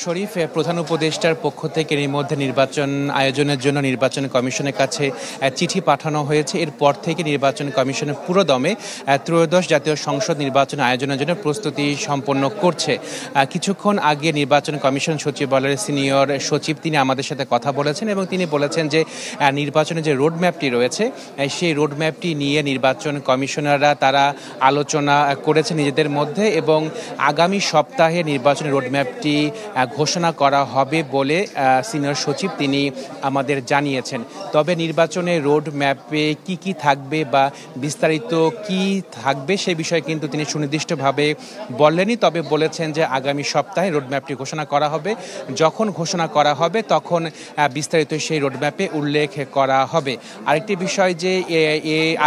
শরীফ, প্রধান উপদেষ্টার পক্ষ থেকে এর মধ্যে নির্বাচন আয়োজনের জন্য নির্বাচন কমিশনের কাছে চিঠি পাঠানো হয়েছে। এরপর থেকে নির্বাচন কমিশনের পুরোদমে ত্রয়োদশ জাতীয় সংসদ নির্বাচন আয়োজনের জন্য প্রস্তুতি সম্পন্ন করছে। কিছুক্ষণ আগে নির্বাচন কমিশন সচিবালয়ের সিনিয়র সচিব তিনি আমাদের সাথে কথা বলেছেন এবং তিনি বলেছেন যে নির্বাচনের যে রোডম্যাপটি রয়েছে সেই রোডম্যাপটি নিয়ে নির্বাচন কমিশনাররা তারা আলোচনা করেছে নিজেদের মধ্যে এবং আগামী সপ্তাহে নির্বাচনের রোডম্যাপটি ঘোষণা করা হবে বলে সিনিয়র সচিব তিনি আমাদের জানিয়েছেন। তবে নির্বাচনের রোড ম্যাপে কি থাকবে বা বিস্তারিত কি থাকবে সে বিষয়ে কিন্তু তিনি সুনির্দিষ্টভাবে বললেনই, তবে বলেছেন যে আগামী সপ্তাহে রোডম্যাপটি ঘোষণা করা হবে। যখন ঘোষণা করা হবে তখন বিস্তারিত সেই রোডম্যাপে উল্লেখ করা হবে। আরেকটি বিষয় যে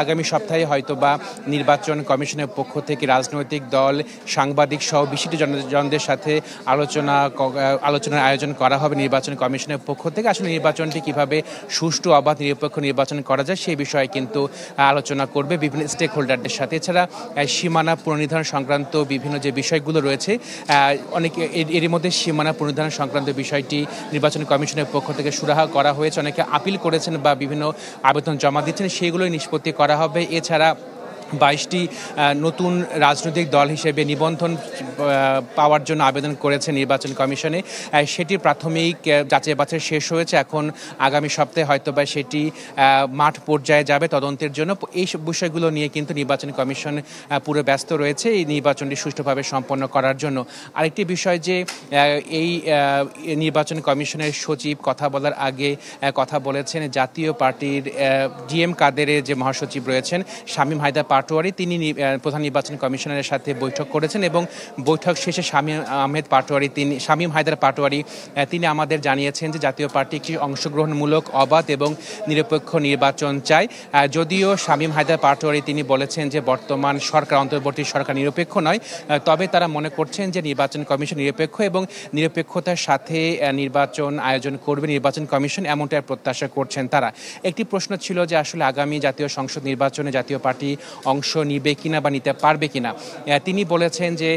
আগামী সপ্তাহে হয়তো বা নির্বাচন কমিশনের পক্ষ থেকে রাজনৈতিক দল, সাংবাদিক সহ বিশিষ্ট জনদের সাথে আলোচনার আয়োজন করা হবে নির্বাচন কমিশনের পক্ষ থেকে। আসলে নির্বাচনটি কিভাবে সুষ্ঠু, অবাধ, নিরপেক্ষ নির্বাচন করা যায় সেই বিষয়ে কিন্তু আলোচনা করবে বিভিন্ন স্টেক হোল্ডারদের সাথে। এছাড়া সীমানা পুনর্নির্ধারণ সংক্রান্ত বিভিন্ন যে বিষয়গুলো রয়েছে অনেকে এরই মধ্যে সীমানা পুনর্নির্ধারণ সংক্রান্ত বিষয়টি নির্বাচন কমিশনের পক্ষ থেকে সুরাহা করা হয়েছে। অনেকে আপিল করেছেন বা বিভিন্ন আবেদন জমা দিচ্ছেন, সেগুলোই নিষ্পত্তি করা হবে। এছাড়া 22টি নতুন রাজনৈতিক দল হিসেবে নিবন্ধন পাওয়ার জন্য আবেদন করেছে নির্বাচন কমিশনে। সেটি প্রাথমিক যাচাই বাছাই শেষ হয়েছে। এখন আগামী সপ্তাহে হয়তোবা সেটি মাঠ পর্যায়ে যাবে তদন্তের জন্য। এই বিষয়গুলো নিয়ে কিন্তু নির্বাচন কমিশন পুরো ব্যস্ত রয়েছে এই নির্বাচনটি সুষ্ঠুভাবে সম্পন্ন করার জন্য। আরেকটি বিষয় যে এই নির্বাচন কমিশনের সচিব কথা বলার আগে কথা বলেছেন জাতীয় পার্টির ডিএম কাদেরের যে মহাসচিব রয়েছেন শামীম হায়দার পাটোয়ারি, তিনি প্রধান নির্বাচন কমিশনারের সাথে বৈঠক করেছেন এবং বৈঠক শেষে শামীম হায়দার পাটোয়ারি তিনি আমাদের জানিয়েছেন যে জাতীয় পার্টি একটি অংশগ্রহণমূলক, অবাধ এবং নিরপেক্ষ নির্বাচন চায়। যদিও শামীম হায়দার পাটোয়ারি তিনি বলেছেন যে বর্তমান সরকার, অন্তর্বর্তী সরকার নিরপেক্ষ নয়, তবে তারা মনে করছেন যে নির্বাচন কমিশন নিরপেক্ষ এবং নিরপেক্ষতার সাথে নির্বাচন আয়োজন করবে নির্বাচন কমিশন, এমনটাই প্রত্যাশা করছেন তারা। একটি প্রশ্ন ছিল যে আসলে আগামী জাতীয় সংসদ নির্বাচনে জাতীয় পার্টি অংশ নিবে কিনা বা নিতে পারবে কিনা। তিনি বলেছেন যে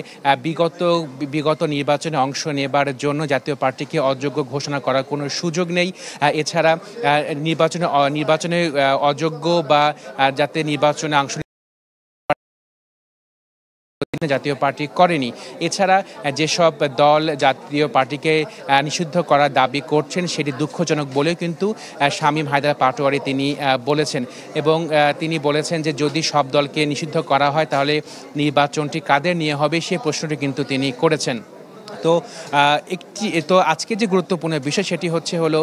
বিগত নির্বাচনে অংশ নেবার জন্য জাতীয় পার্টিকে অযোগ্য ঘোষণা করার কোনো সুযোগ নেই। এছাড়া নির্বাচনে অযোগ্য বা যাতে নির্বাচনে অংশ জাতীয় পার্টি করেনি। এছাড়া যেসব দল জাতীয় পার্টিকে নিষিদ্ধ করার দাবি করছেন সেটি দুঃখজনক বলেও কিন্তু শামীম হায়দার পাটোয়ারি তিনি বলেছেন এবং তিনি বলেছেন যে যদি সব দলকে নিষিদ্ধ করা হয় তাহলে নির্বাচনটি কাদের নিয়ে হবে সে প্রশ্নটি কিন্তু তিনি করেছেন। তো আজকে যে গুরুত্বপূর্ণ বিষয় সেটি হলো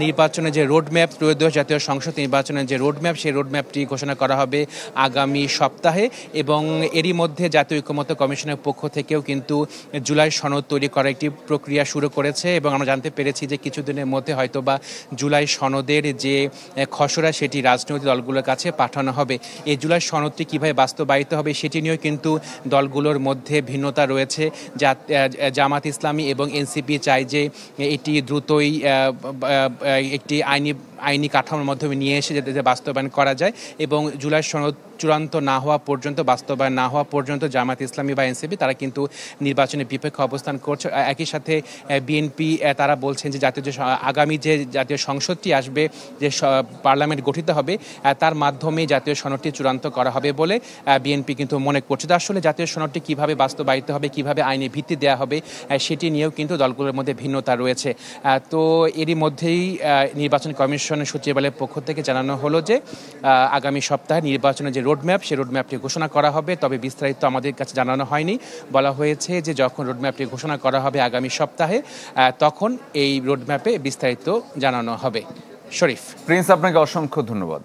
নির্বাচনের যে রোডম্যাপ, ত্রয়োদশ জাতীয় সংসদ নির্বাচনের যে রোডম্যাপ, সেই রোডম্যাপটি ঘোষণা করা হবে আগামী সপ্তাহে এবং এরই মধ্যে জাতীয় ঐকমত্য কমিশনের পক্ষ থেকেও কিন্তু জুলাই সনদ তৈরি করার একটি প্রক্রিয়া শুরু করেছে এবং আমরা জানতে পেরেছি যে কিছুদিনের মধ্যে হয়তোবা জুলাই সনদের যে খসড়া সেটি রাজনৈতিক দলগুলোর কাছে পাঠানো হবে। এই জুলাই সনদটি কীভাবে বাস্তবায়িত হবে সেটি নিয়েও কিন্তু দলগুলোর মধ্যে ভিন্নতা রয়েছে। জামাত ইসলামী এবং এনসিপি চায় যে এটি দ্রুতই একটি আইনি কাঠামোর মাধ্যমে নিয়ে এসে যাতে বাস্তবায়ন করা যায় এবং জুলাই সনদ চূড়ান্ত না হওয়া পর্যন্ত, বাস্তবায়ন না হওয়া পর্যন্ত জামাত ইসলামী বা এনসিপি তারা কিন্তু নির্বাচনের বিপক্ষে অবস্থান করছে। একই সাথে বিএনপি তারা বলছেন যে আগামী যে জাতীয় সংসদটি আসবে, যে পার্লামেন্ট গঠিত হবে, তার মাধ্যমে জাতীয় সনদটি চূড়ান্ত করা হবে বলে বিএনপি কিন্তু মনে করছে। তো আসলে জাতীয় সনদটি কীভাবে বাস্তবায়িত হবে, কীভাবে আইনি ভিত্তি দেওয়া হবে সেটি নিয়েও কিন্তু দলগুলোর মধ্যে ভিন্নতা রয়েছে। তো এরই মধ্যেই নির্বাচন কমিশনের সচিবালয়ের পক্ষ থেকে জানানো হলো যে আগামী সপ্তাহে নির্বাচনের যে রোডম্যাপ, সেই রোডম্যাপটি ঘোষণা করা হবে। তবে বিস্তারিত আমাদের কাছে জানানো হয়নি। বলা হয়েছে যে যখন রোডম্যাপটি ঘোষণা করা হবে আগামী সপ্তাহে তখন এই রোডম্যাপে বিস্তারিত জানানো হবে। শরীফ, প্রিন্স, আপনাকে অসংখ্য ধন্যবাদ।